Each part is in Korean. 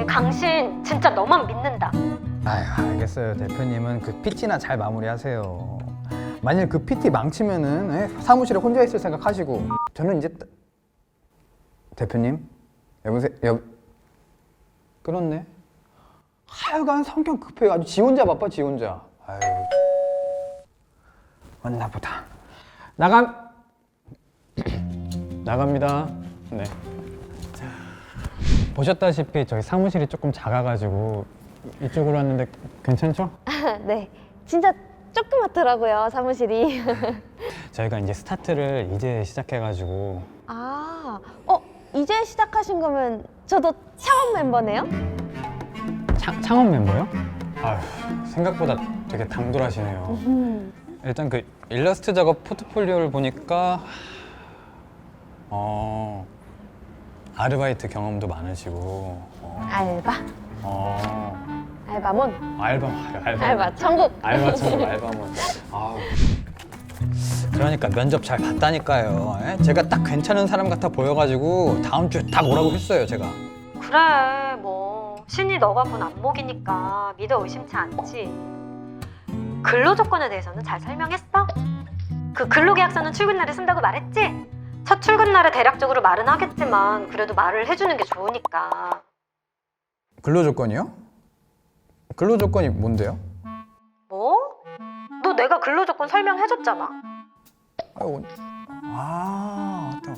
강신 진짜 너만 믿는다. 아휴, 알겠어요. 대표님은 그 PT나 잘 마무리하세요. 만일 그 PT 망치면은 사무실에 혼자 있을 생각하시고 저는 이제 대표님? 여보세요? 끊었네? 하여간 성격 급해요. 아주 지 혼자 바빠, 지 혼자. 아유, 왔나 보다. 나갑니다. 네. 보셨다시피 저희 사무실이 조금 작아가지고 이쪽으로 왔는데 괜찮죠? 네, 진짜 조그맣더라고요, 사무실이. 저희가 이제 스타트를 이제 시작해가지고 이제 시작하신 거면 저도 창업 멤버네요? 창업 멤버요? 아휴, 생각보다 되게 당돌하시네요. 일단 그 일러스트 작업 포트폴리오를 보니까 아르바이트 경험도 많으시고 알바? 알바몬? 알바 천국! 알바 천국 알바몬. 아우. 그러니까 면접 잘 봤다니까요. 제가 딱 괜찮은 사람 같아 보여가지고 다음 주에 딱 오라고 했어요, 제가. 그래, 뭐 신이 너가 본 안목이니까 믿어 의심치 않지. 근로 조건에 대해서는 잘 설명했어? 그 근로계약서는 출근 날에 쓴다고 말했지? 첫 출근 날에 대략적으로 말은 하겠지만 그래도 말을 해주는 게 좋으니까. 근로조건이요? 근로조건이 뭔데요? 뭐? 너 내가 근로 조건 설명해줬잖아. 맞다.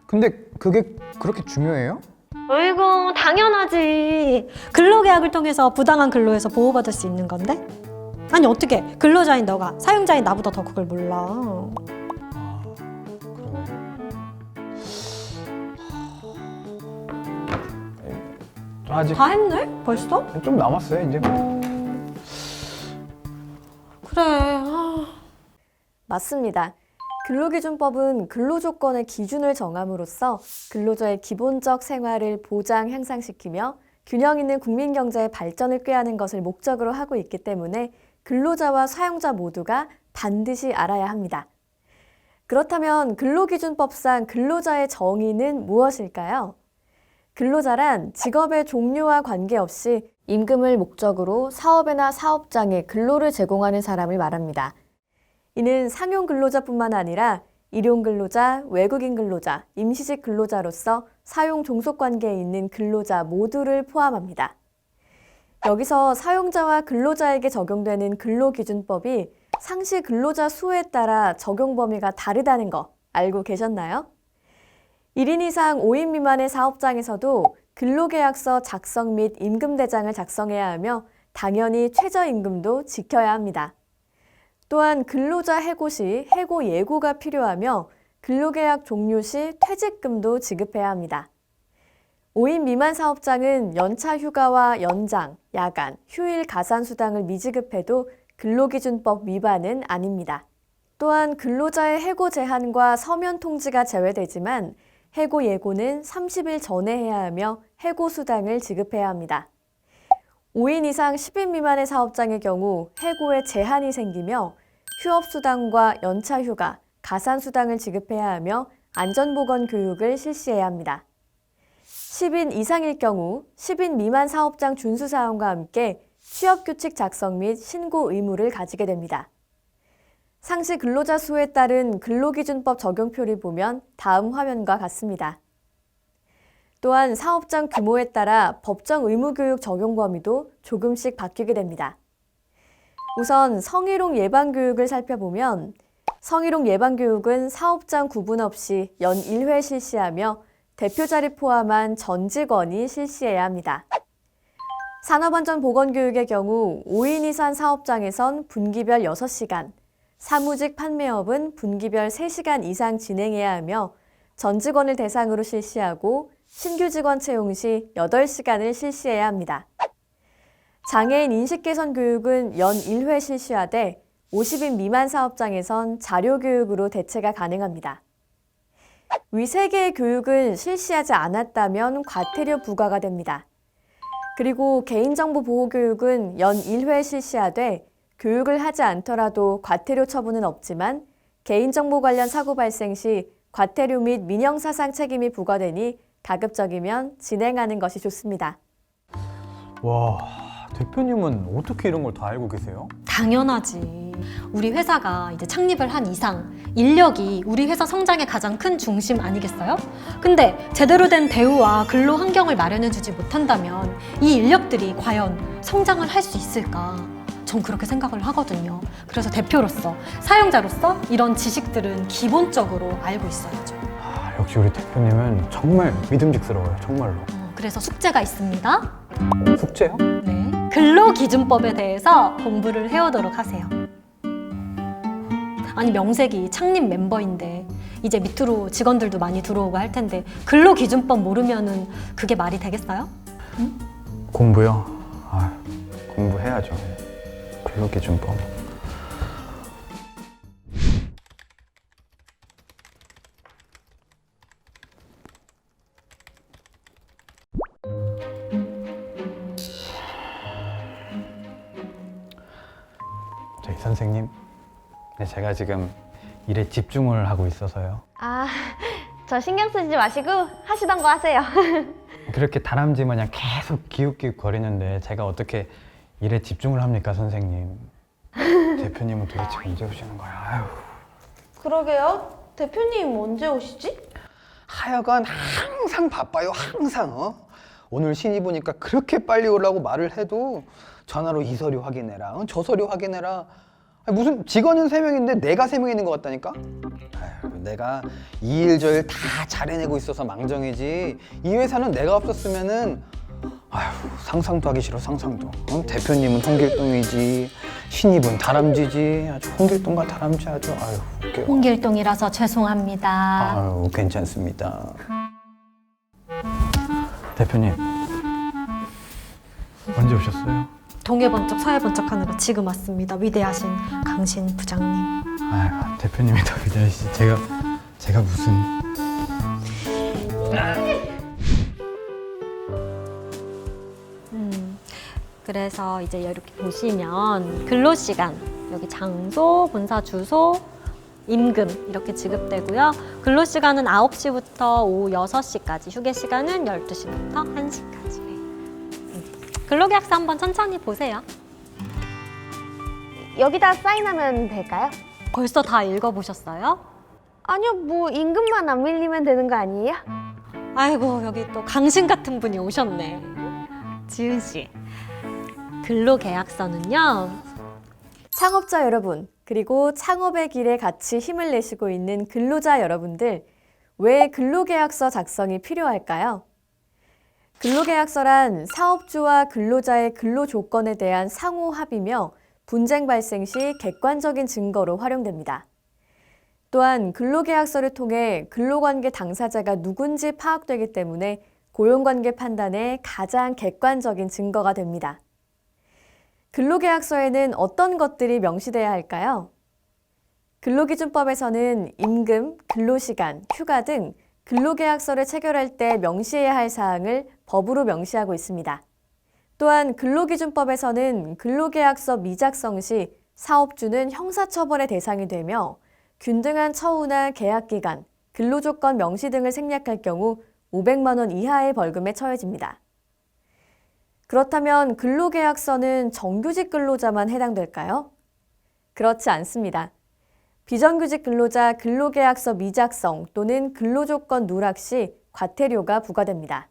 근데 그게 그렇게 중요해요? 어이구, 당연하지. 근로계약을 통해서 부당한 근로에서 보호받을 수 있는 건데? 아니 어떻게 근로자인 너가 사용자인 나보다 더 그걸 몰라. 그러네. 아직 다 했네? 벌써? 좀 남았어요, 이제. 그래. 맞습니다. 근로기준법은 근로조건의 기준을 정함으로써 근로자의 기본적 생활을 보장, 향상시키며 균형 있는 국민경제의 발전을 꾀하는 것을 목적으로 하고 있기 때문에 근로자와 사용자 모두가 반드시 알아야 합니다. 그렇다면 근로기준법상 근로자의 정의는 무엇일까요? 근로자란 직업의 종류와 관계없이 임금을 목적으로 사업이나 사업장에 근로를 제공하는 사람을 말합니다. 이는 상용 근로자뿐만 아니라 일용 근로자, 외국인 근로자, 임시직 근로자로서 사용 종속 관계에 있는 근로자 모두를 포함합니다. 여기서 사용자와 근로자에게 적용되는 근로기준법이 상시 근로자 수에 따라 적용 범위가 다르다는 거 알고 계셨나요? 1인 이상 5인 미만의 사업장에서도 근로계약서 작성 및 임금대장을 작성해야 하며 당연히 최저임금도 지켜야 합니다. 또한 근로자 해고 시 해고 예고가 필요하며 근로계약 종료 시 퇴직금도 지급해야 합니다. 5인 미만 사업장은 연차 휴가와 연장, 야간, 휴일 가산수당을 미지급해도 근로기준법 위반은 아닙니다. 또한 근로자의 해고 제한과 서면 통지가 제외되지만 해고 예고는 30일 전에 해야 하며 해고 수당을 지급해야 합니다. 5인 이상 10인 미만의 사업장의 경우 해고에 제한이 생기며 휴업수당과 연차휴가, 가산수당을 지급해야 하며 안전보건 교육을 실시해야 합니다. 10인 이상일 경우 10인 미만 사업장 준수사항과 함께 취업규칙 작성 및 신고 의무를 가지게 됩니다. 상시 근로자 수에 따른 근로기준법 적용표를 보면 다음 화면과 같습니다. 또한 사업장 규모에 따라 법정 의무교육 적용 범위도 조금씩 바뀌게 됩니다. 우선 성희롱 예방교육을 살펴보면 성희롱 예방교육은 사업장 구분 없이 연 1회 실시하며 대표자를 포함한 전 직원이 실시해야 합니다. 산업안전보건교육의 경우 5인 이상 사업장에선 분기별 6시간, 사무직 판매업은 분기별 3시간 이상 진행해야 하며 전 직원을 대상으로 실시하고 신규 직원 채용 시 8시간을 실시해야 합니다. 장애인 인식 개선 교육은 연 1회 실시하되 50인 미만 사업장에선 자료교육으로 대체가 가능합니다. 위 3개의 교육은 실시하지 않았다면 과태료 부과가 됩니다. 그리고 개인정보 보호 교육은 연 1회 실시하되 교육을 하지 않더라도 과태료 처분은 없지만 개인정보 관련 사고 발생 시 과태료 및 민형사상 책임이 부과되니 가급적이면 진행하는 것이 좋습니다. 와, 대표님은 어떻게 이런 걸 다 알고 계세요? 당연하지. 우리 회사가 이제 창립을 한 이상 인력이 우리 회사 성장의 가장 큰 중심 아니겠어요? 근데 제대로 된 대우와 근로 환경을 마련해주지 못한다면 이 인력들이 과연 성장을 할 수 있을까? 전 그렇게 생각을 하거든요. 그래서 대표로서, 사용자로서 이런 지식들은 기본적으로 알고 있어야죠. 아, 역시 우리 대표님은 정말 믿음직스러워요. 정말로. 그래서 숙제가 있습니다. 숙제요? 네. 근로기준법에 대해서 공부를 해오도록 하세요. 아니, 명색이 창립 멤버인데 이제 밑으로 직원들도 많이 들어오고 할 텐데 근로기준법 모르면은 그게 말이 되겠어요? 공부요? 아, 공부해야죠. 근로기준법. 저희 선생님, 네, 제가 지금 일에 집중을 하고 있어서요. 아, 저 신경 쓰지 마시고 하시던 거 하세요. 그렇게 다람쥐 마냥 계속 기웃기웃 거리는데 제가 어떻게 일에 집중을 합니까, 선생님? 대표님은 도대체 언제 오시는 거야? 아휴. 그러게요. 대표님 언제 오시지? 하여간 항상 바빠요, 항상. 오늘 신입 오니까 그렇게 빨리 오라고 말을 해도 전화로 이 서류 확인해라, 저 서류 확인해라. 아니, 무슨 직원은 3명인데 내가 3명 있는 것 같다니까? 아휴, 내가 이 일 저 일 다 잘해내고 있어서 망정이지. 이 회사는 내가 없었으면은 아휴, 상상도 하기 싫어, 상상도. 대표님은 홍길동이지, 신입은 다람쥐지. 아주 홍길동과 다람쥐 아주. 아휴, 웃겨요. 홍길동이라서 죄송합니다. 아유, 괜찮습니다. 대표님, 언제 오셨어요? 동해번쩍 서해번쩍 하느라 지금 왔습니다. 위대하신 강신 부장님. 아유, 대표님이 더 위대하시지. 제가 무슨... 그래서 이제 이렇게 보시면 근로시간, 여기 장소, 본사 주소, 임금 이렇게 지급되고요. 근로시간은 9시부터 오후 6시까지, 휴게시간은 12시부터 1시까지. 근로계약서 한번 천천히 보세요. 여기다 사인하면 될까요? 벌써 다 읽어보셨어요? 아니요, 뭐 임금만 안 밀리면 되는 거 아니에요? 아이고, 여기 또 강신 같은 분이 오셨네. 지은 씨. 근로계약서는요. 창업자 여러분, 그리고 창업의 길에 같이 힘을 내시고 있는 근로자 여러분들, 왜 근로계약서 작성이 필요할까요? 근로계약서란 사업주와 근로자의 근로 조건에 대한 상호 합의며 분쟁 발생 시 객관적인 증거로 활용됩니다. 또한 근로계약서를 통해 근로관계 당사자가 누군지 파악되기 때문에 고용관계 판단에 가장 객관적인 증거가 됩니다. 근로계약서에는 어떤 것들이 명시돼야 할까요? 근로기준법에서는 임금, 근로시간, 휴가 등 근로계약서를 체결할 때 명시해야 할 사항을 법으로 명시하고 있습니다. 또한 근로기준법에서는 근로계약서 미작성 시 사업주는 형사처벌의 대상이 되며 균등한 처우나 계약기간, 근로조건 명시 등을 생략할 경우 500만 원 이하의 벌금에 처해집니다. 그렇다면 근로계약서는 정규직 근로자만 해당될까요? 그렇지 않습니다. 비정규직 근로자 근로계약서 미작성 또는 근로조건 누락 시 과태료가 부과됩니다.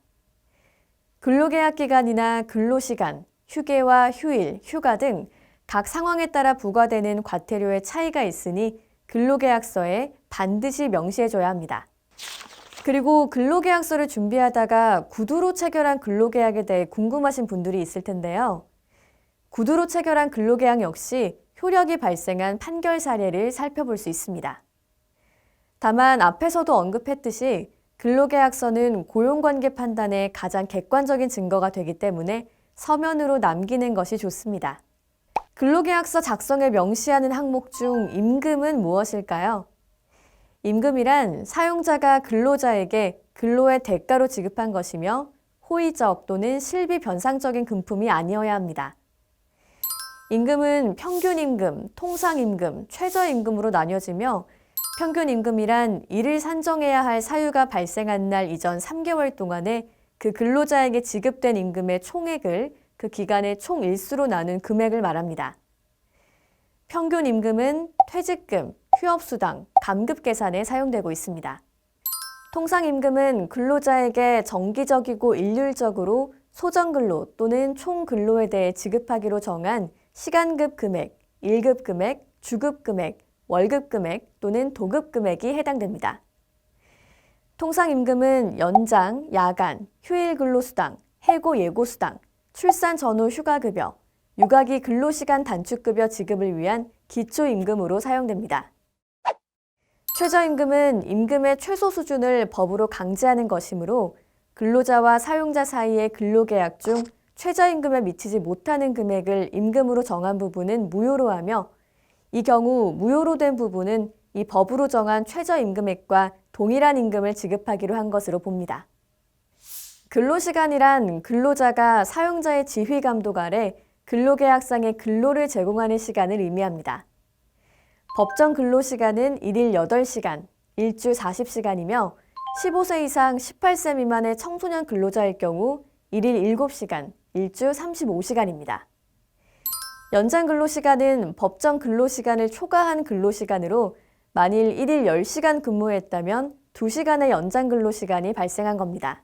근로계약 기간이나 근로시간, 휴게와 휴일, 휴가 등 각 상황에 따라 부과되는 과태료의 차이가 있으니 근로계약서에 반드시 명시해줘야 합니다. 그리고 근로계약서를 준비하다가 구두로 체결한 근로계약에 대해 궁금하신 분들이 있을 텐데요. 구두로 체결한 근로계약 역시 효력이 발생한 판결 사례를 살펴볼 수 있습니다. 다만 앞에서도 언급했듯이 근로계약서는 고용관계 판단에 가장 객관적인 증거가 되기 때문에 서면으로 남기는 것이 좋습니다. 근로계약서 작성에 명시하는 항목 중 임금은 무엇일까요? 임금이란 사용자가 근로자에게 근로의 대가로 지급한 것이며 호의적 또는 실비 변상적인 금품이 아니어야 합니다. 임금은 평균임금, 통상임금, 최저임금으로 나뉘어지며 평균임금이란 이를 산정해야 할 사유가 발생한 날 이전 3개월 동안에 그 근로자에게 지급된 임금의 총액을 그 기간의 총 일수로 나눈 금액을 말합니다. 평균 임금은 퇴직금, 휴업수당, 감급 계산에 사용되고 있습니다. 통상임금은 근로자에게 정기적이고 일률적으로 소정근로 또는 총근로에 대해 지급하기로 정한 시간급 금액, 일급 금액, 주급 금액, 월급 금액 또는 도급 금액이 해당됩니다. 통상임금은 연장, 야간, 휴일 근로수당, 해고 예고수당, 출산 전후 휴가급여, 육아기 근로시간 단축급여 지급을 위한 기초임금으로 사용됩니다. 최저임금은 임금의 최소 수준을 법으로 강제하는 것이므로 근로자와 사용자 사이의 근로계약 중 최저임금에 미치지 못하는 금액을 임금으로 정한 부분은 무효로 하며 이 경우 무효로 된 부분은 이 법으로 정한 최저임금액과 동일한 임금을 지급하기로 한 것으로 봅니다. 근로시간이란 근로자가 사용자의 지휘 감독 아래 근로계약상의 근로를 제공하는 시간을 의미합니다. 법정 근로시간은 일일 8시간, 일주 40시간이며 15세 이상 18세 미만의 청소년 근로자일 경우 일일 7시간, 일주 35시간입니다. 연장 근로시간은 법정 근로시간을 초과한 근로시간으로 만일 일일 10시간 근무했다면 2시간의 연장 근로시간이 발생한 겁니다.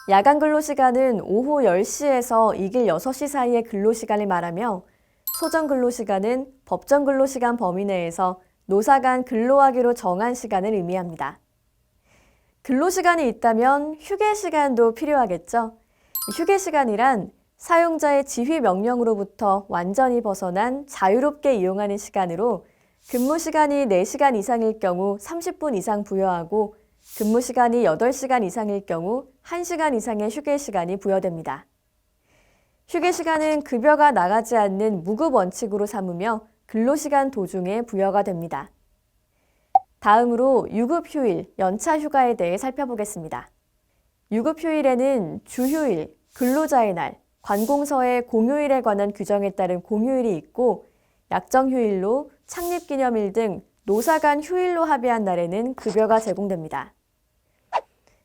야간 근로시간은 오후 10시에서 이길 6시 사이의 근로시간을 말하며 소정 근로시간은 법정 근로시간 범위 내에서 노사 간 근로하기로 정한 시간을 의미합니다. 근로시간이 있다면 휴게시간도 필요하겠죠. 휴게시간이란 사용자의 지휘 명령으로부터 완전히 벗어난 자유롭게 이용하는 시간으로 근무시간이 4시간 이상일 경우 30분 이상 부여하고 근무시간이 8시간 이상일 경우 1시간 이상의 휴게시간이 부여됩니다. 휴게시간은 급여가 나가지 않는 무급 원칙으로 삼으며 근로시간 도중에 부여가 됩니다. 다음으로 유급휴일, 연차휴가에 대해 살펴보겠습니다. 유급휴일에는 주휴일, 근로자의 날, 관공서의 공휴일에 관한 규정에 따른 공휴일이 있고 약정휴일로 창립기념일 등 노사 간 휴일로 합의한 날에는 급여가 제공됩니다.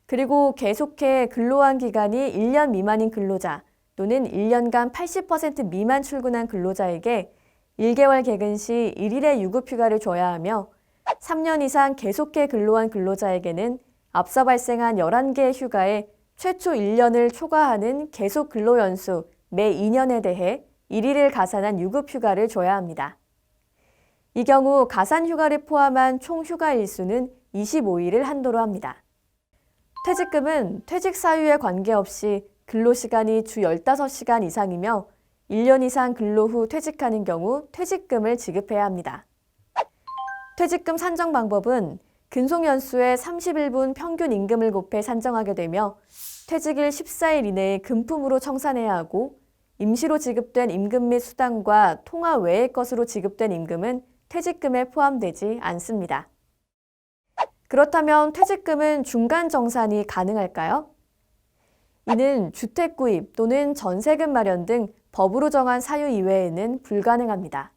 그리고 계속해 근로한 기간이 1년 미만인 근로자 또는 1년간 80% 미만 출근한 근로자에게 1개월 개근 시 1일의 유급휴가를 줘야 하며 3년 이상 계속해 근로한 근로자에게는 앞서 발생한 11개의 휴가에 최초 1년을 초과하는 계속 근로연수 매 2년에 대해 1일을 가산한 유급휴가를 줘야 합니다. 이 경우 가산휴가를 포함한 총 휴가 일수는 25일을 한도로 합니다. 퇴직금은 퇴직 사유에 관계없이 근로시간이 주 15시간 이상이며 1년 이상 근로 후 퇴직하는 경우 퇴직금을 지급해야 합니다. 퇴직금 산정 방법은 근속연수의 31분 평균 임금을 곱해 산정하게 되며 퇴직일 14일 이내에 금품으로 청산해야 하고 임시로 지급된 임금 및 수당과 통화 외의 것으로 지급된 임금은 퇴직금에 포함되지 않습니다. 그렇다면 퇴직금은 중간 정산이 가능할까요? 이는 주택 구입 또는 전세금 마련 등 법으로 정한 사유 이외에는 불가능합니다.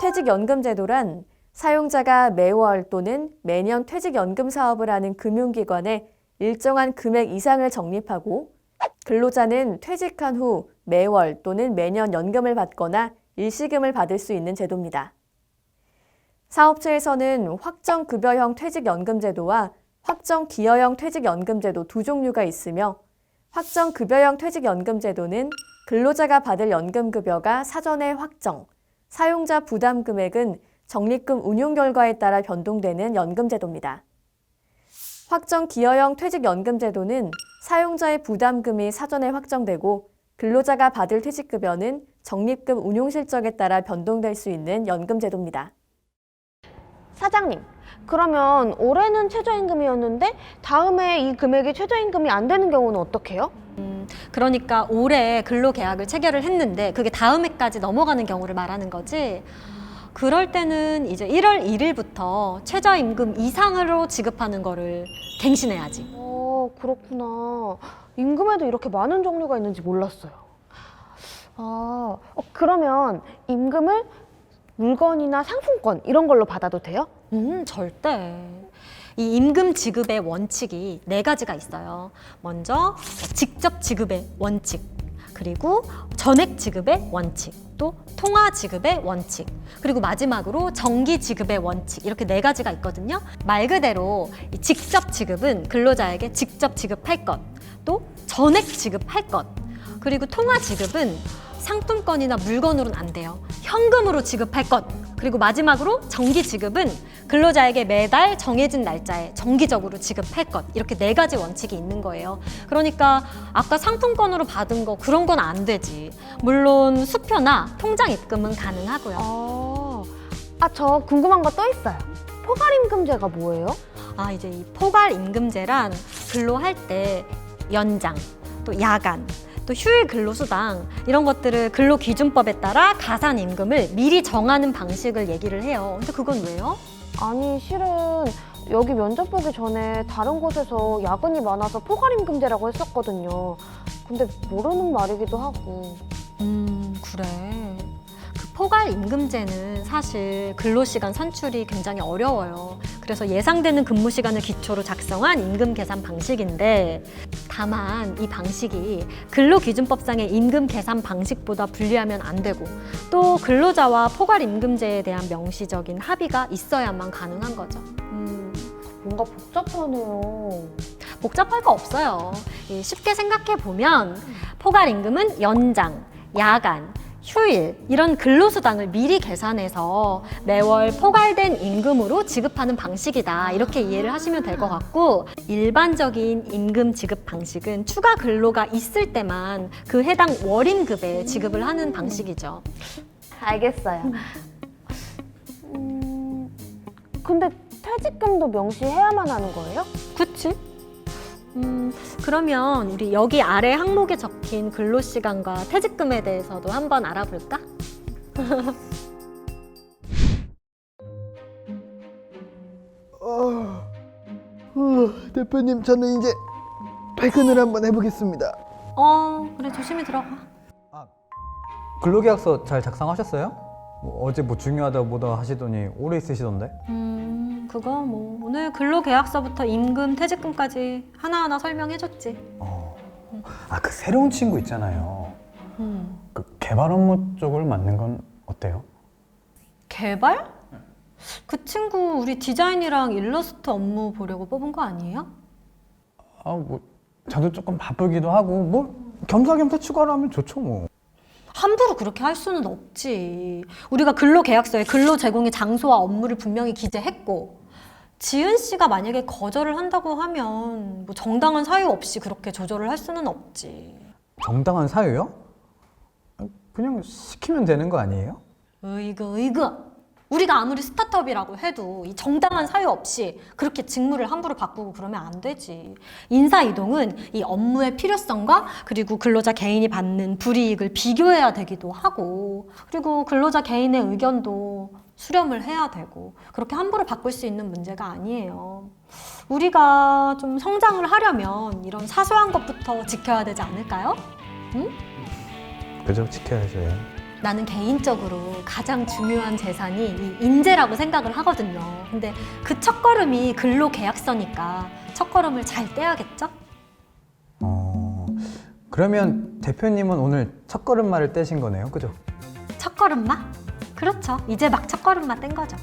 퇴직연금 제도란 사용자가 매월 또는 매년 퇴직연금 사업을 하는 금융기관에 일정한 금액 이상을 적립하고 근로자는 퇴직한 후 매월 또는 매년 연금을 받거나 일시금을 받을 수 있는 제도입니다. 사업체에서는 확정급여형 퇴직연금제도와 확정기여형 퇴직연금제도 두 종류가 있으며 확정급여형 퇴직연금제도는 근로자가 받을 연금급여가 사전에 확정, 사용자 부담금액은 적립금 운용 결과에 따라 변동되는 연금제도입니다. 확정기여형 퇴직연금제도는 사용자의 부담금이 사전에 확정되고 근로자가 받을 퇴직급여는 적립금 운용 실적에 따라 변동될 수 있는 연금제도입니다. 사장님, 그러면 올해는 최저임금이었는데 다음에 이 금액이 최저임금이 안 되는 경우는 어떻게 해요? 그러니까 올해 근로계약을 체결을 했는데 그게 다음 해까지 넘어가는 경우를 말하는 거지. 그럴 때는 이제 1월 1일부터 최저임금 이상으로 지급하는 거를 갱신해야지. 그렇구나. 임금에도 이렇게 많은 종류가 있는지 몰랐어요. 그러면 임금을 물건이나 상품권 이런 걸로 받아도 돼요? 절대. 이 임금 지급의 원칙이 4가지가 있어요. 먼저 직접 지급의 원칙, 그리고 전액 지급의 원칙, 또 통화 지급의 원칙, 그리고 마지막으로 정기 지급의 원칙, 이렇게 4가지가 있거든요. 말 그대로 이 직접 지급은 근로자에게 직접 지급할 것, 또 전액 지급할 것, 그리고 통화 지급은 상품권이나 물건으로는 안 돼요. 현금으로 지급할 것. 그리고 마지막으로 정기 지급은 근로자에게 매달 정해진 날짜에 정기적으로 지급할 것. 이렇게 4가지 원칙이 있는 거예요. 그러니까 아까 상품권으로 받은 거 그런 건 안 되지. 물론 수표나 통장 입금은 가능하고요. 저 궁금한 거 또 있어요. 포괄임금제가 뭐예요? 이제 이 포괄임금제란 근로할 때 연장, 또 야간, 또 휴일 근로수당 이런 것들을 근로기준법에 따라 가산임금을 미리 정하는 방식을 얘기를 해요. 근데 그건 왜요? 아니 실은 여기 면접 보기 전에 다른 곳에서 야근이 많아서 포괄임금제라고 했었거든요. 근데 모르는 말이기도 하고. 그래. 그 포괄임금제는 사실 근로시간 산출이 굉장히 어려워요. 그래서 예상되는 근무시간을 기초로 작성한 임금 계산 방식인데, 다만 이 방식이 근로기준법상의 임금 계산 방식보다 불리하면 안 되고, 또 근로자와 포괄임금제에 대한 명시적인 합의가 있어야만 가능한 거죠. 뭔가 복잡하네요. 복잡할 거 없어요. 쉽게 생각해 보면 포괄임금은 연장, 야간, 휴일 이런 근로수당을 미리 계산해서 매월 포괄된 임금으로 지급하는 방식이다, 이렇게 이해를 하시면 될 것 같고, 일반적인 임금 지급 방식은 추가 근로가 있을 때만 그 해당 월임금에 지급을 하는 방식이죠. 알겠어요. 근데 퇴직금도 명시해야만 하는 거예요? 그치? 그러면 우리 여기 아래 항목에 적힌 근로시간과 퇴직금에 대해서도 한번 알아볼까? 대표님, 저는 이제 퇴근을 한번 해보겠습니다. 그래, 조심히 들어가. 근로계약서 잘 작성하셨어요? 어제 중요하다 뭐다 하시더니 오래 있으시던데? 그거 오늘 근로계약서부터 임금, 퇴직금까지 하나하나 설명해줬지. 그 새로운 친구 있잖아요. 그 개발 업무 쪽을 맡는 건 어때요? 개발? 그 친구 우리 디자인이랑 일러스트 업무 보려고 뽑은 거 아니에요? 저도 조금 바쁘기도 하고 겸사겸사 추가로 하면 좋죠 뭐. 함부로 그렇게 할 수는 없지. 우리가 근로계약서에 근로 제공의 장소와 업무를 분명히 기재했고, 지은 씨가 만약에 거절을 한다고 하면 정당한 사유 없이 그렇게 조절을 할 수는 없지. 정당한 사유요? 그냥 시키면 되는 거 아니에요? 으이그. 우리가 아무리 스타트업이라고 해도 이 정당한 사유 없이 그렇게 직무를 함부로 바꾸고 그러면 안 되지. 인사이동은 이 업무의 필요성과 그리고 근로자 개인이 받는 불이익을 비교해야 되기도 하고, 그리고 근로자 개인의 의견도 수렴을 해야 되고, 그렇게 함부로 바꿀 수 있는 문제가 아니에요. 우리가 좀 성장을 하려면 이런 사소한 것부터 지켜야 되지 않을까요? 응? 그죠, 지켜야죠. 나는 개인적으로 가장 중요한 재산이 이 인재라고 생각을 하거든요. 근데 그 첫걸음이 근로계약서니까 첫걸음을 잘 떼야겠죠? 그러면 대표님은 오늘 첫걸음마를 떼신 거네요, 그죠? 첫걸음마? 그렇죠. 이제 막 첫걸음마 뗀 거죠.